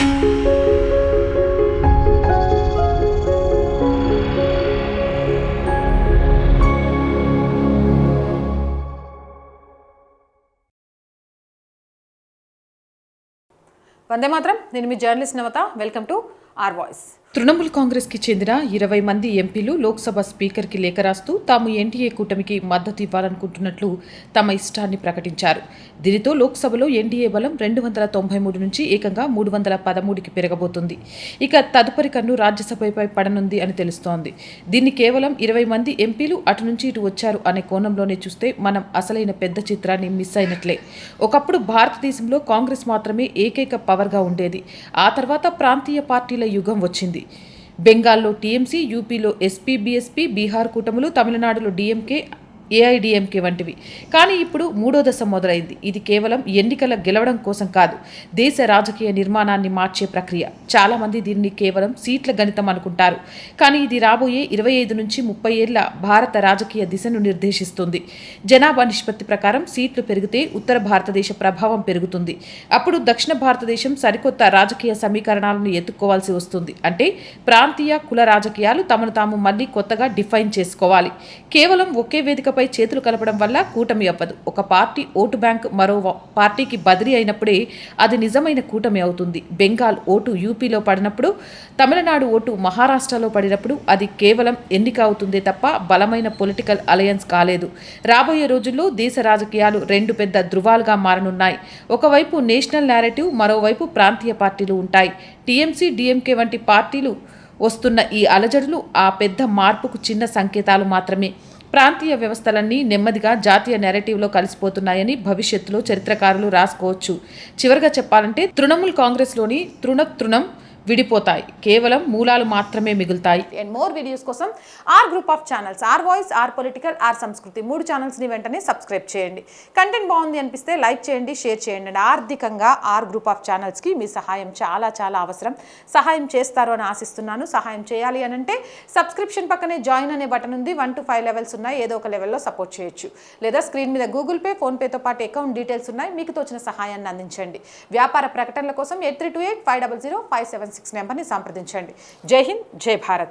వందే మాత్రం. నేను మీ journalist Navata. Welcome to R voice. Trinamool కాంగ్రెస్కి చెందిన 20 మంది ఎంపీలు లోక్సభ స్పీకర్కి లేఖ రాస్తూ తాము ఎన్డీఏ కూటమికి మద్దతు ఇవ్వాలనుకుంటున్నట్లు తమ ఇష్టాన్ని ప్రకటించారు. దీనితో లోక్సభలో ఎన్డీఏ బలం 293 నుంచి ఏకంగా 313కి పెరగబోతుంది. ఇక తదుపరి కన్ను రాజ్యసభపై పడనుంది అని తెలుస్తోంది. దీన్ని కేవలం 20 మంది ఎంపీలు అటు నుంచి ఇటు వచ్చారు అనే కోణంలోనే చూస్తే మనం అసలైన పెద్ద చిత్రాన్ని మిస్ అయినట్లే. ఒకప్పుడు భారతదేశంలో కాంగ్రెస్ మాత్రమే ఏకైక పవర్గా ఉండేది. ఆ తర్వాత ప్రాంతీయ పార్టీల యుగం వచ్చింది. బెంగాల్లో టీఎంసీ, యూపీలో ఎస్పీ, బీఎస్పీ, బీహార్ కూటములు, తమిళనాడులో డీఎంకే, ఏఐడిఎంకే వంటివి. కానీ ఇప్పుడు మూడో దశ మొదలైంది. ఇది కేవలం ఎన్నికల గెలవడం కోసం కాదు, దేశ రాజకీయ నిర్మాణాన్ని మార్చే ప్రక్రియ. చాలామంది దీన్ని కేవలం సీట్ల గణితం అనుకుంటారు. కానీ ఇది రాబోయే 25 నుంచి 30 ఏళ్ల భారత రాజకీయ దిశను నిర్దేశిస్తుంది. జనాభా నిష్పత్తి ప్రకారం సీట్లు పెరిగితే ఉత్తర భారతదేశ ప్రభావం పెరుగుతుంది. అప్పుడు దక్షిణ భారతదేశం సరికొత్త రాజకీయ సమీకరణాలను ఎత్తుక్కోవాల్సి వస్తుంది. అంటే ప్రాంతీయ కుల రాజకీయాలు తమను తాము మళ్లీ కొత్తగా డిఫైన్ చేసుకోవాలి. కేవలం ఒకే వేదికపై చేతులు కలపడం వల్ల కూటమి అవ్వదు. ఒక పార్టీ ఓటు బ్యాంక్ మరో పార్టీకి బదిలీ అయినప్పుడే అది నిజమైన కూటమి అవుతుంది. బెంగాల్ ఓటు యూపీలో పడినప్పుడు, తమిళనాడు ఓటు మహారాష్ట్రలో పడినప్పుడు అది కేవలం ఎన్నిక అవుతుందే తప్ప బలమైన పొలిటికల్ అలయన్స్ కాలేదు. రాబోయే రోజుల్లో దేశ రాజకీయాలు 2 పెద్ద ధృవాలుగా మారనున్నాయి. ఒకవైపు నేషనల్ నేరేటివ్, మరోవైపు ప్రాంతీయ పార్టీలు ఉంటాయి. టీఎంసీ, డీఎంకే వంటి పార్టీలు వస్తున్న ఈ అలజడులు ఆ పెద్ద మార్పుకు చిన్న సంకేతాలు మాత్రమే. ప్రాంతీయ వ్యవస్థలన్నీ నెమ్మదిగా జాతీయ నెరేటివ్లో కలిసిపోతున్నాయని భవిష్యత్తులో చరిత్రకారులు రాసుకోవచ్చు. చివరిగా చెప్పాలంటే తృణమూల్ కాంగ్రెస్లోని తృణం విడిపోతాయి. కేవలం మూలాలు మాత్రమే మిగులుతాయి. అండ్ మోర్ వీడియోస్ కోసం our group of channels, our voice, our political, our సంస్కృతి 3 ఛానల్స్ని వెంటనే సబ్స్క్రైబ్ చేయండి. కంటెంట్ బాగుంది అనిపిస్తే లైక్ చేయండి, షేర్ చేయండి. అండ్ ఆర్థికంగా ఆర్ గ్రూప్ ఆఫ్ ఛానల్స్కి మీ సహాయం చాలా చాలా అవసరం. సహాయం చేస్తారు అని ఆశిస్తున్నాను. సహాయం చేయాలి అని అంటే సబ్స్క్రిప్షన్ పక్కనే జాయిన్ అనే బటన్ ఉంది. 1 to 5 లెవెల్స్ ఉన్నాయి. ఏదో ఒక లెవెల్లో సపోర్ట్ చేయొచ్చు. లేదా స్క్రీన్ మీద గూగుల్ పే, ఫోన్పేతో పాటు అకౌంట్ డీటెయిల్స్ ఉన్నాయి. మీకు తోచిన సహాయాన్ని అందించండి. వ్యాపార ప్రకటనల కోసం 8328 500 576 నెంబర్ని సంప్రదించండి. జై హింద్, జై భారత్.